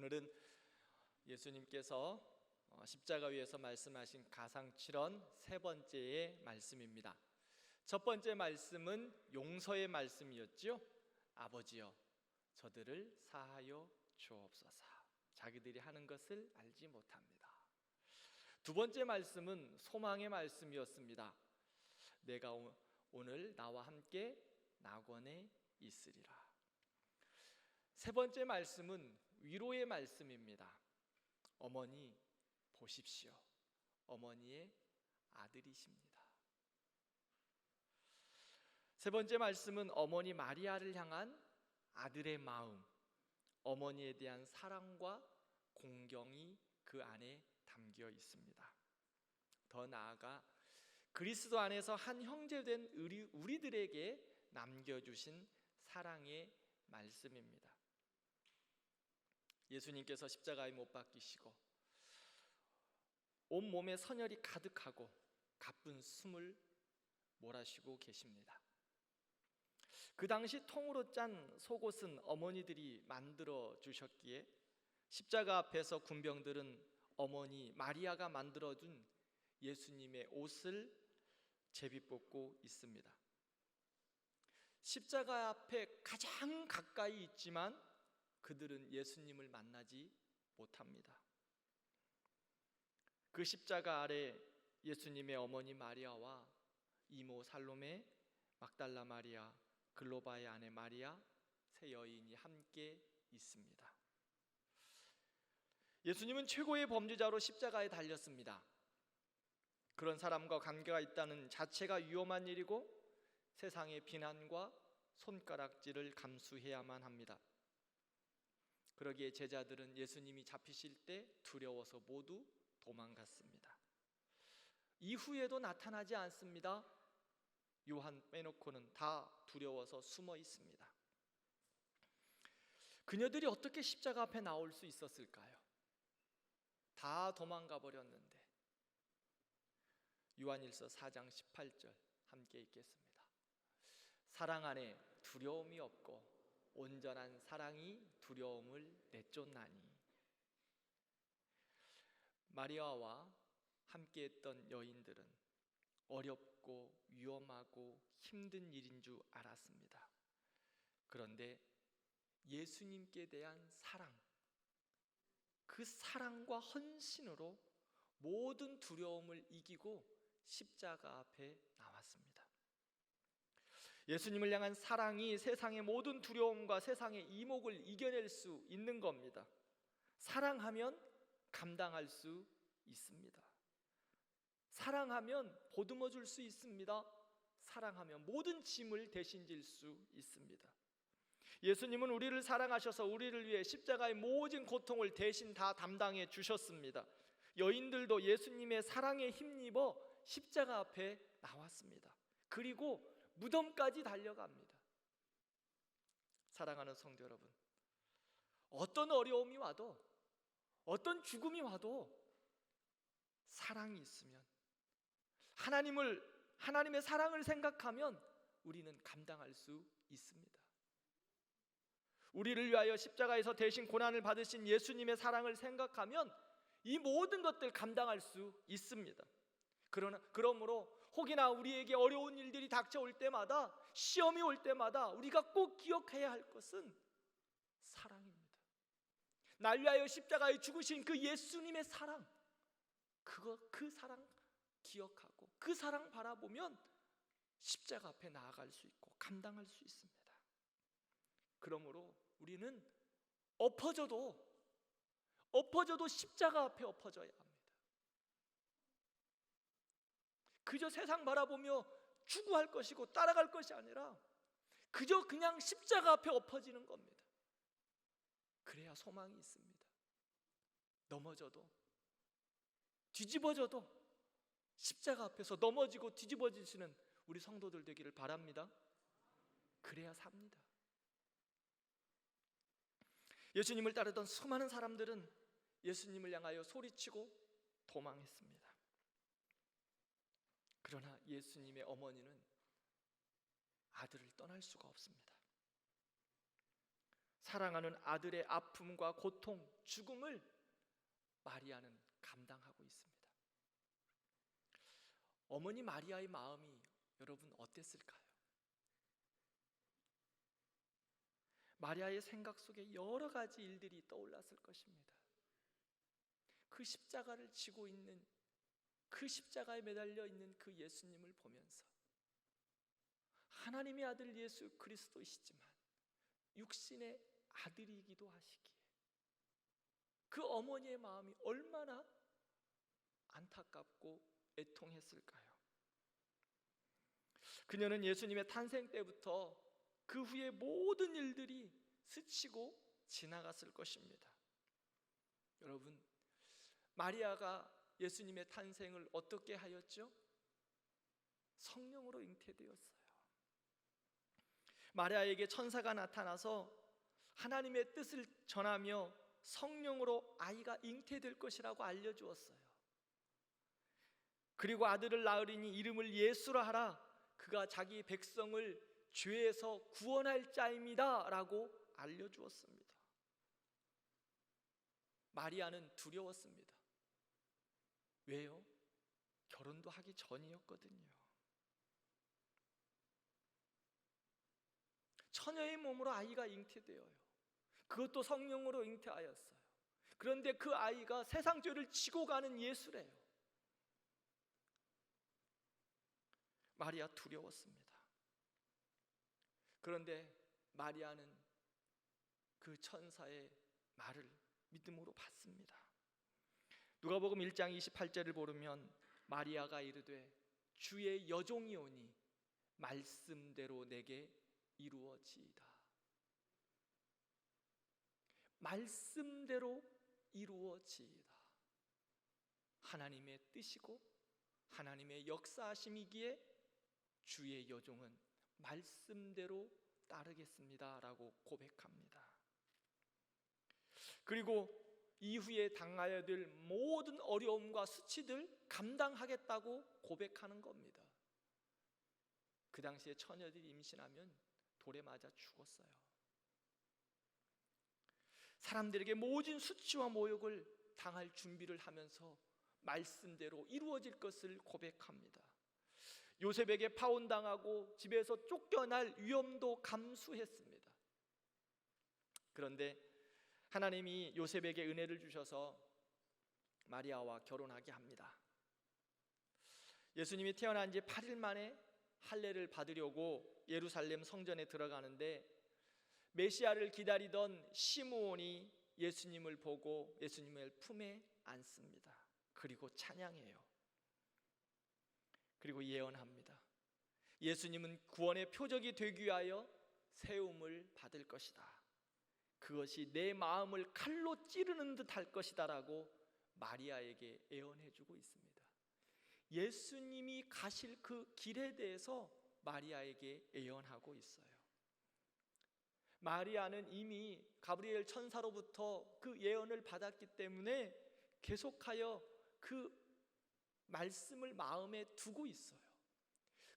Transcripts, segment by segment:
오늘은 예수님께서 십자가 위에서 말씀하신 가상칠언 세 번째의 말씀입니다. 첫 번째 말씀은 용서의 말씀이었지요. 아버지여, 저들을 사하여 주옵소서. 자기들이 하는 것을 알지 못합니다. 두 번째 말씀은 소망의 말씀이었습니다. 내가 오늘 나와 함께 낙원에 있으리라. 세 번째 말씀은 위로의 말씀입니다. 어머니 보십시오. 어머니의 아들이십니다. 세 번째 말씀은 어머니 마리아를 향한 아들의 마음, 어머니에 대한 사랑과 공경이 그 안에 담겨 있습니다. 더 나아가 그리스도 안에서 한 형제된 우리들에게 남겨주신 사랑의 말씀입니다. 예수님께서 십자가에 못 박히시고 온몸에 선혈이 가득하고 가쁜 숨을 몰아쉬고 계십니다. 그 당시 통으로 짠 속옷은 어머니들이 만들어 주셨기에 십자가 앞에서 군병들은 어머니 마리아가 만들어준 예수님의 옷을 제비뽑고 있습니다. 십자가 앞에 가장 가까이 있지만 그들은 예수님을 만나지 못합니다. 그 십자가 아래 예수님의 어머니 마리아와 이모 살로메, 막달라 마리아, 글로바의 아내 마리아 세 여인이 함께 있습니다. 예수님은 최고의 범죄자로 십자가에 달렸습니다. 그런 사람과 관계가 있다는 자체가 위험한 일이고 세상의 비난과 손가락질을 감수해야만 합니다. 그러기에 제자들은 예수님이 잡히실 때 두려워서 모두 도망갔습니다. 이후에도 나타나지 않습니다. 요한 빼놓고는 다 두려워서 숨어 있습니다. 그녀들이 어떻게 십자가 앞에 나올 수 있었을까요? 다 도망가 버렸는데. 요한일서 4장 18절 함께 읽겠습니다. 사랑 안에 두려움이 없고 온전한 사랑이 두려움을 내쫓나니. 마리아와 함께했던 여인들은 어렵고 위험하고 힘든 일인 줄 알았습니다. 그런데 예수님께 대한 사랑, 그 사랑과 헌신으로 모든 두려움을 이기고 십자가 앞에 나왔습니다. 예수님을 향한 사랑이 세상의 모든 두려움과 세상의 이목을 이겨낼 수 있는 겁니다. 사랑하면 감당할 수 있습니다. 사랑하면 보듬어 줄 수 있습니다. 사랑하면 모든 짐을 대신 질 수 있습니다. 예수님은 우리를 사랑하셔서 우리를 위해 십자가의 모든 고통을 대신 다 담당해 주셨습니다. 여인들도 예수님의 사랑에 힘입어 십자가 앞에 나왔습니다. 그리고 무덤까지 달려갑니다. 사랑하는 성도 여러분, 어떤 어려움이 와도 어떤 죽음이 와도 사랑이 있으면, 하나님의 사랑을 생각하면 우리는 감당할 수 있습니다. 우리를 위하여 십자가에서 대신 고난을 받으신 예수님의 사랑을 생각하면 이 모든 것들 감당할 수 있습니다. 그러므로 혹이나 우리에게 어려운 일들이 닥쳐올 때마다, 시험이 올 때마다 우리가 꼭 기억해야 할 것은 사랑입니다. 날 위하여 십자가에 죽으신 그 예수님의 사랑, 그 사랑 기억하고 그 사랑 바라보면 십자가 앞에 나아갈 수 있고 감당할 수 있습니다. 그러므로 우리는 엎어져도 십자가 앞에 엎어져야 합니다. 그저 세상 바라보며 추구할 것이고 따라갈 것이 아니라 그저 그냥 십자가 앞에 엎어지는 겁니다. 그래야 소망이 있습니다. 넘어져도 뒤집어져도 십자가 앞에서 넘어지고 뒤집어지시는 우리 성도들 되기를 바랍니다. 그래야 삽니다. 예수님을 따르던 수많은 사람들은 예수님을 향하여 소리치고 도망했습니다. 그러나 예수님의 어머니는 아들을 떠날 수가 없습니다. 사랑하는 아들의 아픔과 고통, 죽음을 마리아는 감당하고 있습니다. 어머니 마리아의 마음이 여러분 어땠을까요? 마리아의 생각 속에 여러 가지 일들이 떠올랐을 것입니다. 그 십자가를 지고 있는, 그 십자가에 매달려 있는 그 예수님을 보면서 하나님의 아들 예수 그리스도이시지만 육신의 아들이기도 하시기에 그 어머니의 마음이 얼마나 안타깝고 애통했을까요? 그녀는 예수님의 탄생 때부터 그 후에 모든 일들이 스치고 지나갔을 것입니다. 여러분, 마리아가 예수님의 탄생을 어떻게 하였죠? 성령으로 잉태되었어요. 마리아에게 천사가 나타나서 하나님의 뜻을 전하며 성령으로 아이가 잉태될 것이라고 알려주었어요. 그리고 아들을 낳으리니 이름을 예수라 하라. 그가 자기 백성을 죄에서 구원할 자입니다 라고 알려주었습니다. 마리아는 두려웠습니다. 왜요? 결혼도 하기 전이었거든요. 처녀의 몸으로 아이가 잉태되어요. 그것도 성령으로 잉태하였어요. 그런데 그 아이가 세상 죄를 지고 가는 예수래요. 마리아 두려웠습니다. 그런데 마리아는 그 천사의 말을 믿음으로 받습니다. 누가복음 1장 28절을 보면 마리아가 이르되 주의 여종이 오니 말씀대로 내게 이루어지이다. 말씀대로 이루어지이다. 하나님의 뜻이고 하나님의 역사하심이기에 주의 여종은 말씀대로 따르겠습니다 라고 고백합니다. 그리고 이후에 당하여야 될 모든 어려움과 수치들 감당하겠다고 고백하는 겁니다. 그 당시에 처녀들이 임신하면 돌에 맞아 죽었어요. 사람들에게 모든 수치와 모욕을 당할 준비를 하면서 말씀대로 이루어질 것을 고백합니다. 요셉에게 파혼당하고 집에서 쫓겨날 위험도 감수했습니다. 그런데 하나님이 요셉에게 은혜를 주셔서 마리아와 결혼하게 합니다. 예수님이 태어난 지 8일 만에 할례를 받으려고 예루살렘 성전에 들어가는데 메시아를 기다리던 시므온이 예수님을 보고 예수님을 품에 안습니다. 그리고 찬양해요. 그리고 예언합니다. 예수님은 구원의 표적이 되기 위하여 세움을 받을 것이다. 그것이 내 마음을 칼로 찌르는 듯 할 것이다 라고 마리아에게 예언해주고 있습니다. 예수님이 가실 그 길에 대해서 마리아에게 예언하고 있어요. 마리아는 이미 가브리엘 천사로부터 그 예언을 받았기 때문에 계속하여 그 말씀을 마음에 두고 있어요.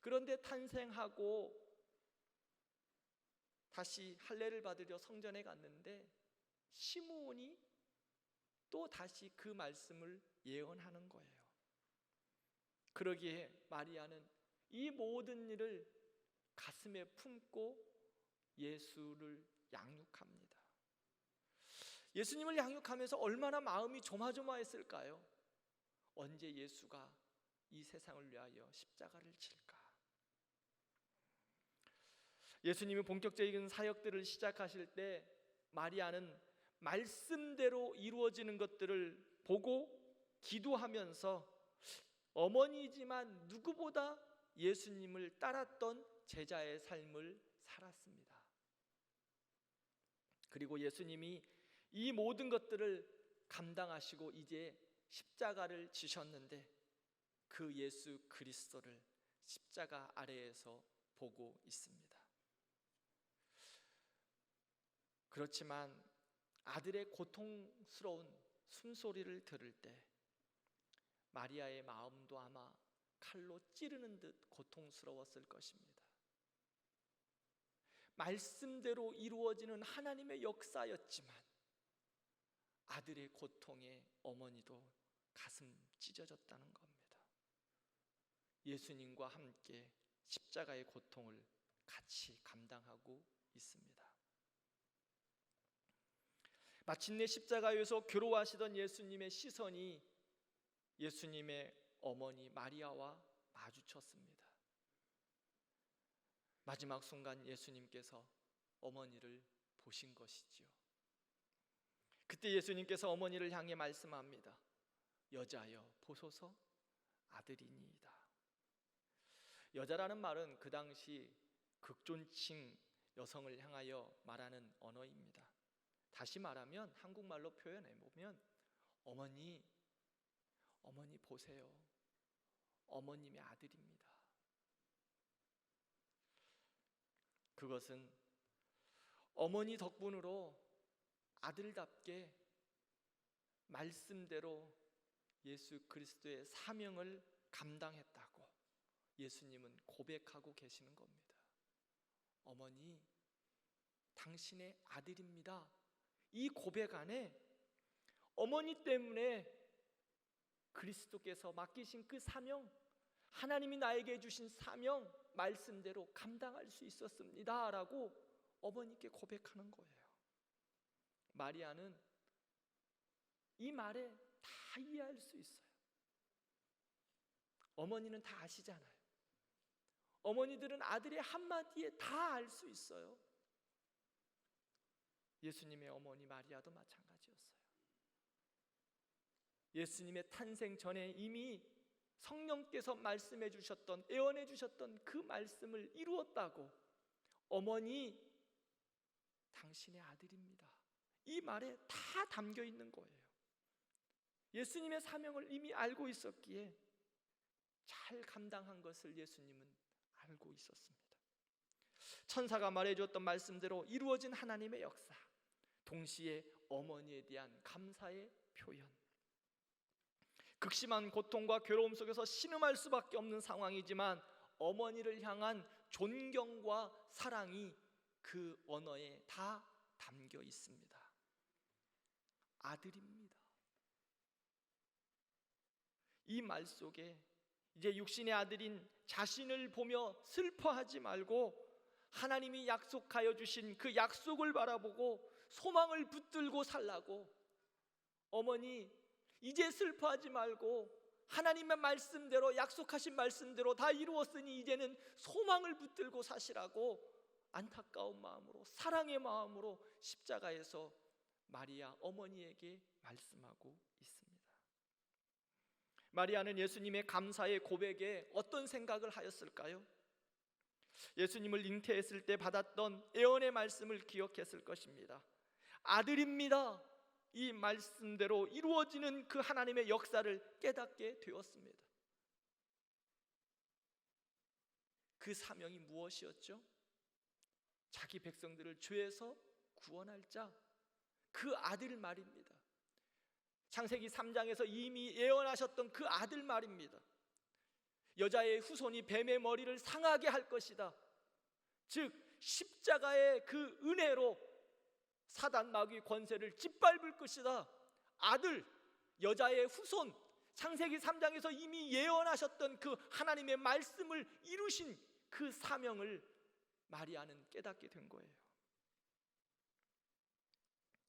그런데 탄생하고 다시 할례를 받으려 성전에 갔는데 시므온이 또 다시 그 말씀을 예언하는 거예요. 그러기에 마리아는 이 모든 일을 가슴에 품고 예수를 양육합니다. 예수님을 양육하면서 얼마나 마음이 조마조마했을까요? 언제 예수가 이 세상을 위하여 십자가를 질까? 예수님이 본격적인 사역들을 시작하실 때 마리아는 말씀대로 이루어지는 것들을 보고 기도하면서 어머니이지만 누구보다 예수님을 따랐던 제자의 삶을 살았습니다. 그리고 예수님이 이 모든 것들을 감당하시고 이제 십자가를 지셨는데 그 예수 그리스도를 십자가 아래에서 보고 있습니다. 그렇지만 아들의 고통스러운 숨소리를 들을 때 마리아의 마음도 아마 칼로 찌르는 듯 고통스러웠을 것입니다. 말씀대로 이루어지는 하나님의 역사였지만 아들의 고통에 어머니도 가슴 찢어졌다는 겁니다. 예수님과 함께 십자가의 고통을 같이 감당하고 있습니다. 마침내 십자가에서 괴로워하시던 예수님의 시선이 예수님의 어머니 마리아와 마주쳤습니다. 마지막 순간 예수님께서 어머니를 보신 것이지요. 그때 예수님께서 어머니를 향해 말씀합니다. 여자여 보소서 아들이니이다. 여자라는 말은 그 당시 극존칭 여성을 향하여 말하는 언어입니다. 다시 말하면 한국말로 표현해 보면 어머니 보세요. 어머님의 아들입니다. 그것은 어머니 덕분으로 아들답게 말씀대로 예수 그리스도의 사명을 감당했다고 예수님은 고백하고 계시는 겁니다. 어머니, 당신의 아들입니다. 이 고백 안에 어머니 때문에 그리스도께서 맡기신 그 사명, 하나님이 나에게 주신 사명, 말씀대로 감당할 수 있었습니다 라고 어머니께 고백하는 거예요. 마리아는 이 말에 다 이해할 수 있어요. 어머니는 다 아시잖아요. 어머니들은 아들의 한마디에 다 알 수 있어요. 예수님의 어머니 마리아도 마찬가지였어요. 예수님의 탄생 전에 이미 성령께서 말씀해 주셨던, 예언해 주셨던 그 말씀을 이루었다고 어머니, 당신의 아들입니다. 이 말에 다 담겨 있는 거예요. 예수님의 사명을 이미 알고 있었기에 잘 감당한 것을 예수님은 알고 있었습니다. 천사가 말해주었던 말씀대로 이루어진 하나님의 역사, 동시에 어머니에 대한 감사의 표현. 극심한 고통과 괴로움 속에서 신음할 수밖에 없는 상황이지만 어머니를 향한 존경과 사랑이 그 언어에 다 담겨 있습니다. 아들입니다. 이 말 속에 이제 육신의 아들인 자신을 보며 슬퍼하지 말고 하나님이 약속하여 주신 그 약속을 바라보고 소망을 붙들고 살라고, 어머니 이제 슬퍼하지 말고 하나님의 말씀대로, 약속하신 말씀대로 다 이루었으니 이제는 소망을 붙들고 사시라고 안타까운 마음으로, 사랑의 마음으로 십자가에서 마리아 어머니에게 말씀하고 있습니다. 마리아는 예수님의 감사의 고백에 어떤 생각을 하였을까요? 예수님을 잉태했을 때 받았던 예언의 말씀을 기억했을 것입니다. 아들입니다. 이 말씀대로 이루어지는 그 하나님의 역사를 깨닫게 되었습니다. 그 사명이 무엇이었죠? 자기 백성들을 죄에서 구원할 자, 그 아들 말입니다. 창세기 3장에서 이미 예언하셨던 그 아들 말입니다. 여자의 후손이 뱀의 머리를 상하게 할 것이다. 즉 십자가의 그 은혜로 사단 마귀의 권세를 짓밟을 것이다. 아들, 여자의 후손, 창세기 3장에서 이미 예언하셨던 그 하나님의 말씀을 이루신 그 사명을 마리아는 깨닫게 된 거예요.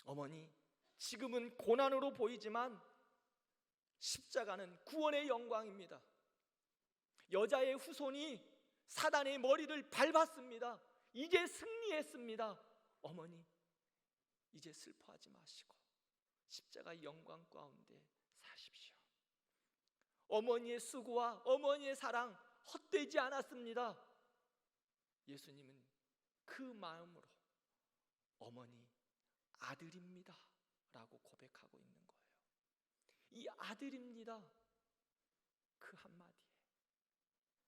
어머니, 지금은 고난으로 보이지만 십자가는 구원의 영광입니다. 여자의 후손이 사단의 머리를 밟았습니다. 이제 승리했습니다. 어머니, 이제 슬퍼하지 마시고 십자가의 영광 가운데 사십시오. 어머니의 수고와 어머니의 사랑 헛되지 않았습니다. 예수님은 그 마음으로 어머니, 아들입니다 라고 고백하고 있는 거예요. 이 아들입니다, 그 한마디에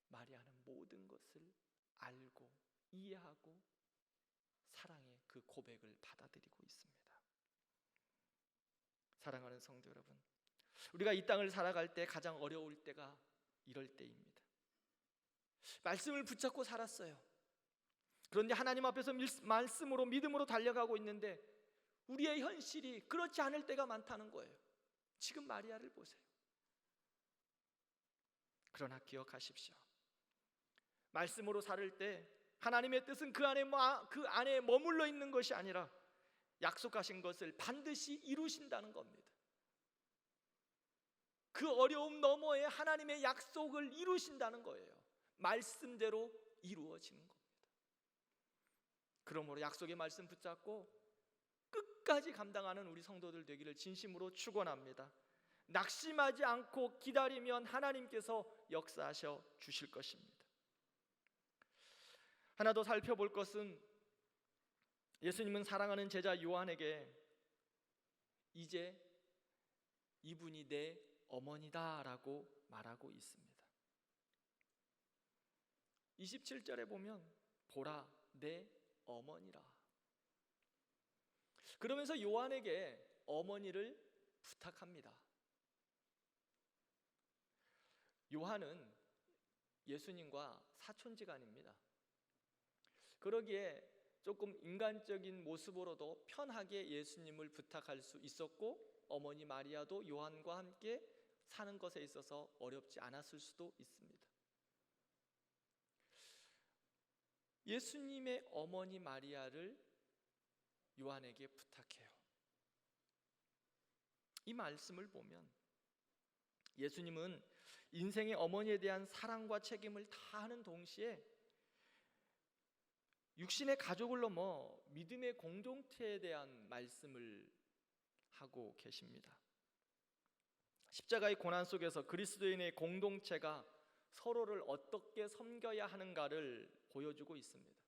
마리아는 모든 것을 알고 이해하고 사랑의 그 고백을 받아들이고 있습니다. 사랑하는 성도 여러분, 우리가 이 땅을 살아갈 때 가장 어려울 때가 이럴 때입니다. 말씀을 붙잡고 살았어요. 그런데 하나님 앞에서 말씀으로 믿음으로 달려가고 있는데 우리의 현실이 그렇지 않을 때가 많다는 거예요. 지금 마리아를 보세요. 그러나 기억하십시오. 말씀으로 살을 때 하나님의 뜻은 그 안에 머물러 있는 것이 아니라 약속하신 것을 반드시 이루신다는 겁니다. 그 어려움 너머에 하나님의 약속을 이루신다는 거예요. 말씀대로 이루어지는 겁니다. 그러므로 약속의 말씀 붙잡고 끝까지 감당하는 우리 성도들 되기를 진심으로 축원합니다. 낙심하지 않고 기다리면 하나님께서 역사하셔 주실 것입니다. 하나 더 살펴볼 것은 예수님은 사랑하는 제자 요한에게 이제 이분이 내 어머니다라고 말하고 있습니다. 27절에 보면 보라 내 어머니라. 그러면서 요한에게 어머니를 부탁합니다. 요한은 예수님과 사촌지간입니다. 그러기에 조금 인간적인 모습으로도 편하게 예수님을 부탁할 수 있었고 어머니 마리아도 요한과 함께 사는 것에 있어서 어렵지 않았을 수도 있습니다. 예수님의 어머니 마리아를 요한에게 부탁해요. 이 말씀을 보면 예수님은 인생의 어머니에 대한 사랑과 책임을 다하는 동시에 육신의 가족을 넘어 믿음의 공동체에 대한 말씀을 하고 계십니다. 십자가의 고난 속에서 그리스도인의 공동체가 서로를 어떻게 섬겨야 하는가를 보여주고 있습니다.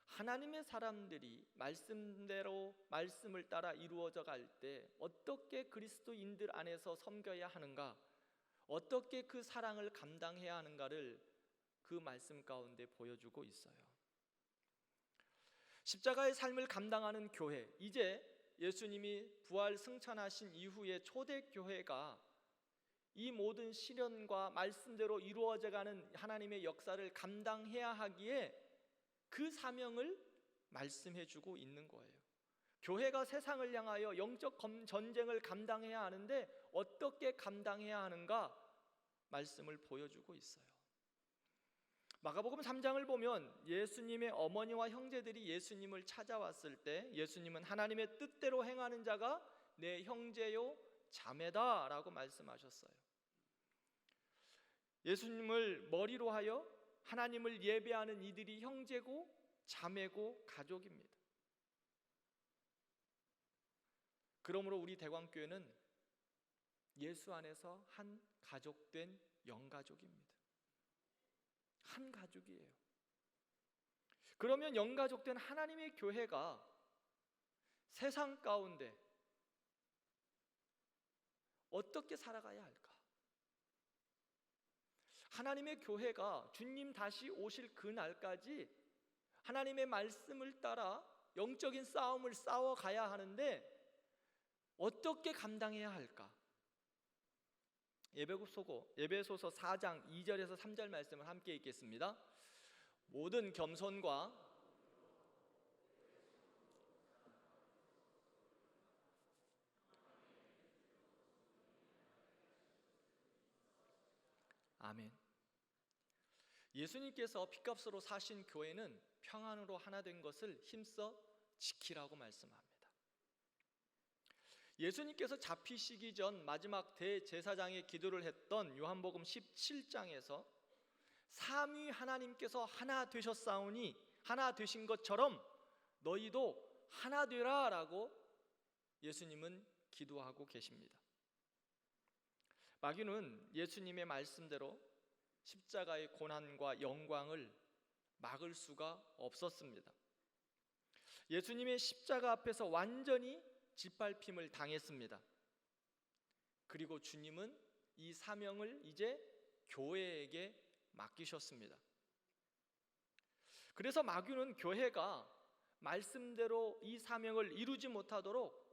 하나님의 사람들이 말씀대로 말씀을 따라 이루어져 갈 때 어떻게 그리스도인들 안에서 섬겨야 하는가, 어떻게 그 사랑을 감당해야 하는가를 그 말씀 가운데 보여주고 있어요. 십자가의 삶을 감당하는 교회, 이제 예수님이 부활 승천하신 이후에 초대교회가 이 모든 시련과 말씀대로 이루어져가는 하나님의 역사를 감당해야 하기에 그 사명을 말씀해주고 있는 거예요. 교회가 세상을 향하여 영적 전쟁을 감당해야 하는데 어떻게 감당해야 하는가 말씀을 보여주고 있어요. 마가복음 3장을 보면 예수님의 어머니와 형제들이 예수님을 찾아왔을 때 예수님은 하나님의 뜻대로 행하는 자가 내 형제요 자매다 라고 말씀하셨어요. 예수님을 머리로 하여 하나님을 예배하는 이들이 형제고 자매고 가족입니다. 그러므로 우리 대광교회는 예수 안에서 한 가족된 영가족입니다. 한 가족이에요. 그러면 영가족된 하나님의 교회가 세상 가운데 어떻게 살아가야 할까? 하나님의 교회가 주님 다시 오실 그 날까지 하나님의 말씀을 따라 영적인 싸움을 싸워가야 하는데 어떻게 감당해야 할까? 에베소서 4장 2절에서 3절 말씀을 함께 읽겠습니다. 모든 겸손과 아멘. 예수님께서 핏값으로 사신 교회는 평안으로 하나 된 것을 힘써 지키라고 말씀합니다. 예수님께서 잡히시기 전 마지막 대제사장의 기도를 했던 요한복음 17장에서 삼위 하나님께서 하나 되셨사오니 하나 되신 것처럼 너희도 하나 되라 라고 예수님은 기도하고 계십니다. 마귀는 예수님의 말씀대로 십자가의 고난과 영광을 막을 수가 없었습니다. 예수님의 십자가 앞에서 완전히 짓밟힘을 당했습니다. 그리고 주님은 이 사명을 이제 교회에게 맡기셨습니다. 그래서 마귀는 교회가 말씀대로 이 사명을 이루지 못하도록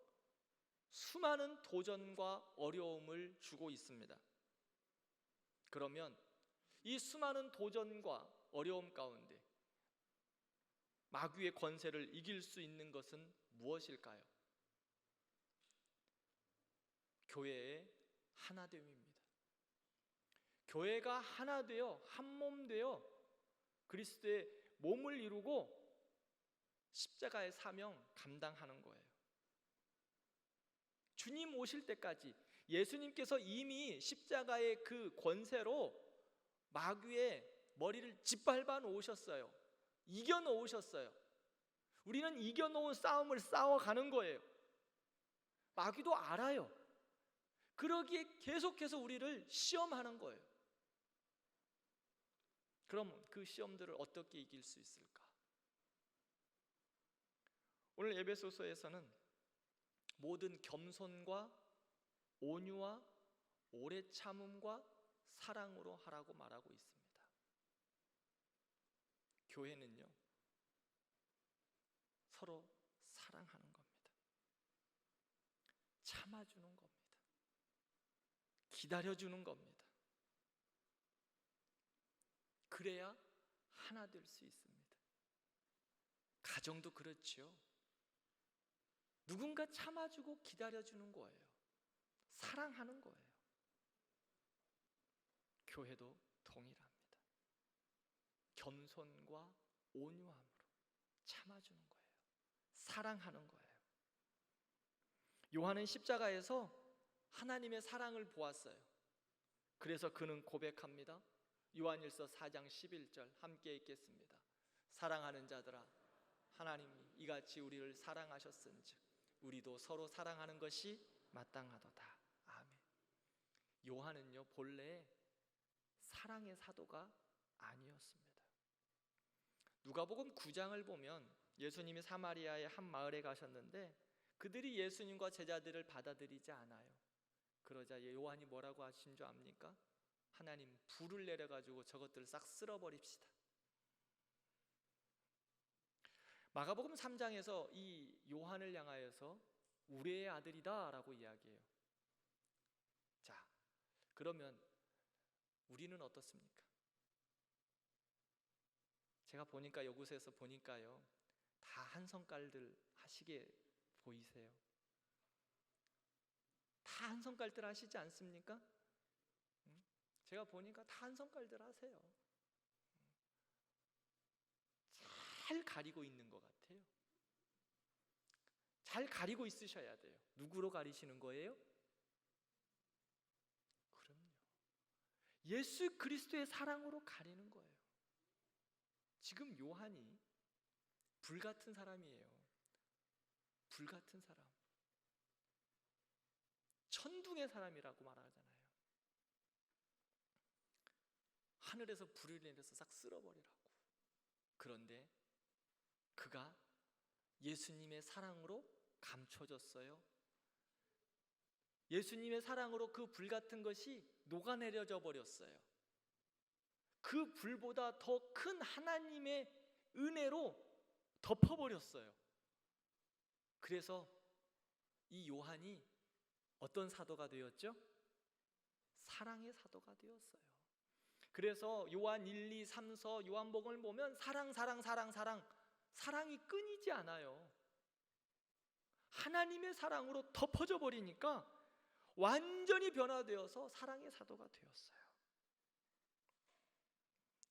수많은 도전과 어려움을 주고 있습니다. 그러면 이 수많은 도전과 어려움 가운데 마귀의 권세를 이길 수 있는 것은 무엇일까요? 교회의 하나됨입니다. 교회가 하나 되어 한 몸 되어 그리스도의 몸을 이루고 십자가의 사명 감당하는 거예요. 주님 오실 때까지 예수님께서 이미 십자가의 그 권세로 마귀의 머리를 짓밟아 놓으셨어요. 이겨 놓으셨어요. 우리는 이겨 놓은 싸움을 싸워가는 거예요. 마귀도 알아요. 그러기에 계속해서 우리를 시험하는 거예요. 그럼 그 시험들을 어떻게 이길 수 있을까? 오늘 에베소서에서는 모든 겸손과 온유와 오래 참음과 사랑으로 하라고 말하고 있습니다. 교회는요, 서로 사랑하는 겁니다. 참아주는 겁니다. 기다려주는 겁니다. 그래야 하나 될 수 있습니다. 가정도 그렇죠. 누군가 참아주고 기다려주는 거예요. 사랑하는 거예요. 교회도 동일합니다. 겸손과 온유함으로 참아주는 거예요. 사랑하는 거예요. 요한은 십자가에서 하나님의 사랑을 보았어요. 그래서 그는 고백합니다. 요한일서 4장 11절 함께 읽겠습니다. 사랑하는 자들아, 하나님이 이같이 우리를 사랑하셨은즉 우리도 서로 사랑하는 것이 마땅하도다. 아멘. 요한은요, 본래 사랑의 사도가 아니었습니다. 누가복음 9장을 보면 예수님이 사마리아의 한 마을에 가셨는데 그들이 예수님과 제자들을 받아들이지 않아요. 그러자 요한이 뭐라고 하신 줄 압니까? 하나님, 불을 내려가지고 저것들을 싹 쓸어버립시다. 마가복음 3장에서 이 요한을 향하여서 우리의 아들이다 라고 이야기해요. 자, 그러면 우리는 어떻습니까? 제가 보니까 이곳에서 보니까요, 다 한성깔들 하시게 보이세요. 다 한성깔들 하시지 않습니까? 제가 보니까 다 한성깔들 하세요. 잘 가리고 있는 것 같아요. 잘 가리고 있으셔야 돼요. 누구로 가리시는 거예요? 그럼요. 예수 그리스도의 사랑으로 가리는 거예요. 지금 요한이 불같은 사람이에요. 불같은 사람. 천둥의 사람이라고 말하잖아요. 하늘에서 불을 내려서 싹 쓸어버리라고. 그런데 그가 예수님의 사랑으로 감춰졌어요. 예수님의 사랑으로 그 불같은 것이 녹아내려져 버렸어요. 그 불보다 더 큰 하나님의 은혜로 덮어버렸어요. 그래서 이 요한이 어떤 사도가 되었죠? 사랑의 사도가 되었어요. 그래서 요한 1, 2, 3서 요한복음을 보면 사랑이 끊이지 않아요. 하나님의 사랑으로 덮어져 버리니까 완전히 변화되어서 사랑의 사도가 되었어요.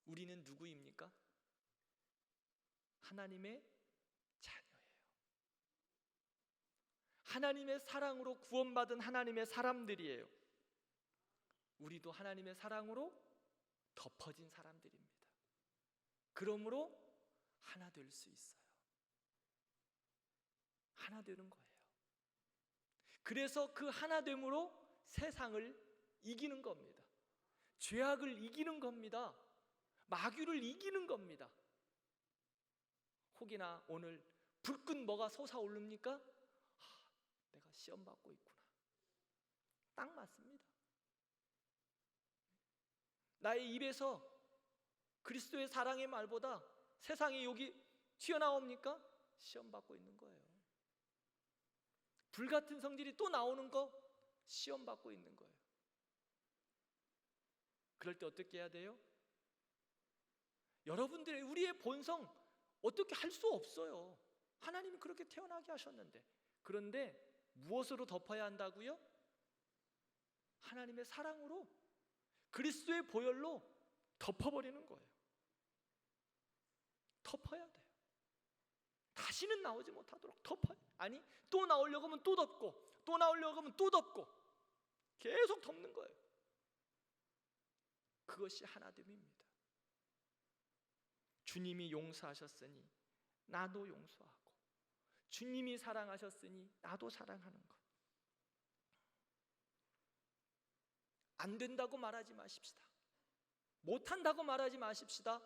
우리는 누구입니까? 하나님의 자녀예요. 하나님의 사랑으로 구원받은 하나님의 사람들이에요. 우리도 하나님의 사랑으로 덮어진 사람들입니다. 그러므로 하나 될 수 있어요. 하나 되는 거예요. 그래서 그 하나됨으로 세상을 이기는 겁니다. 죄악을 이기는 겁니다. 마귀를 이기는 겁니다. 혹이나 오늘 불끈 뭐가 솟아오릅니까? 내가 시험 받고 있구나. 딱 맞습니다. 나의 입에서 그리스도의 사랑의 말보다 세상의 욕이 튀어나옵니까? 시험 받고 있는 거예요. 불같은 성질이 또 나오는 거 시험 받고 있는 거예요. 그럴 때 어떻게 해야 돼요? 여러분들의 우리의 본성 어떻게 할 수 없어요. 하나님이 그렇게 태어나게 하셨는데. 그런데 무엇으로 덮어야 한다고요? 하나님의 사랑으로, 그리스도의 보혈로 덮어버리는 거예요. 덮어야 돼요. 다시는 나오지 못하도록 덮어요. 아니, 또 나오려고 하면 또 덮고, 또 나오려고 하면 또 덮고, 계속 덮는 거예요. 그것이 하나됨입니다. 주님이 용서하셨으니 나도 용서하고, 주님이 사랑하셨으니 나도 사랑하는 것. 안 된다고 말하지 마십시다. 못한다고 말하지 마십시다.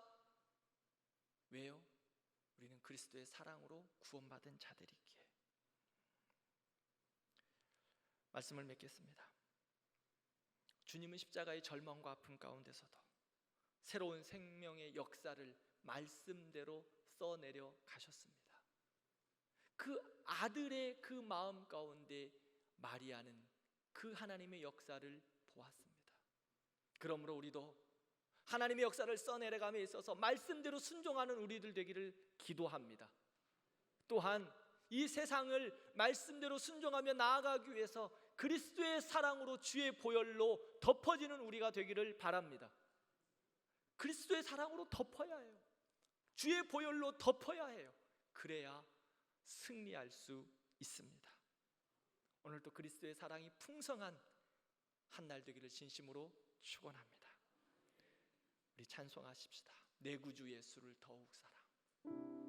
왜요? 우리는 그리스도의 사랑으로 구원받은 자들이기에. 말씀을 맺겠습니다. 주님은 십자가의 절망과 아픔 가운데서도 새로운 생명의 역사를 말씀대로 써내려 가셨습니다. 그 아들의 그 마음 가운데 마리아는 그 하나님의 역사를 보았습니다. 그러므로 우리도 하나님의 역사를 써내려감에 있어서 말씀대로 순종하는 우리들 되기를 기도합니다. 또한 이 세상을 말씀대로 순종하며 나아가기 위해서 그리스도의 사랑으로, 주의 보혈로 덮어지는 우리가 되기를 바랍니다. 그리스도의 사랑으로 덮어야 해요. 주의 보혈로 덮어야 해요. 그래야 승리할 수 있습니다. 오늘도 그리스도의 사랑이 풍성한 한 날 되기를 진심으로 축원합니다. 우리 찬송하십시다. 내 구주 예수를 더욱 사랑.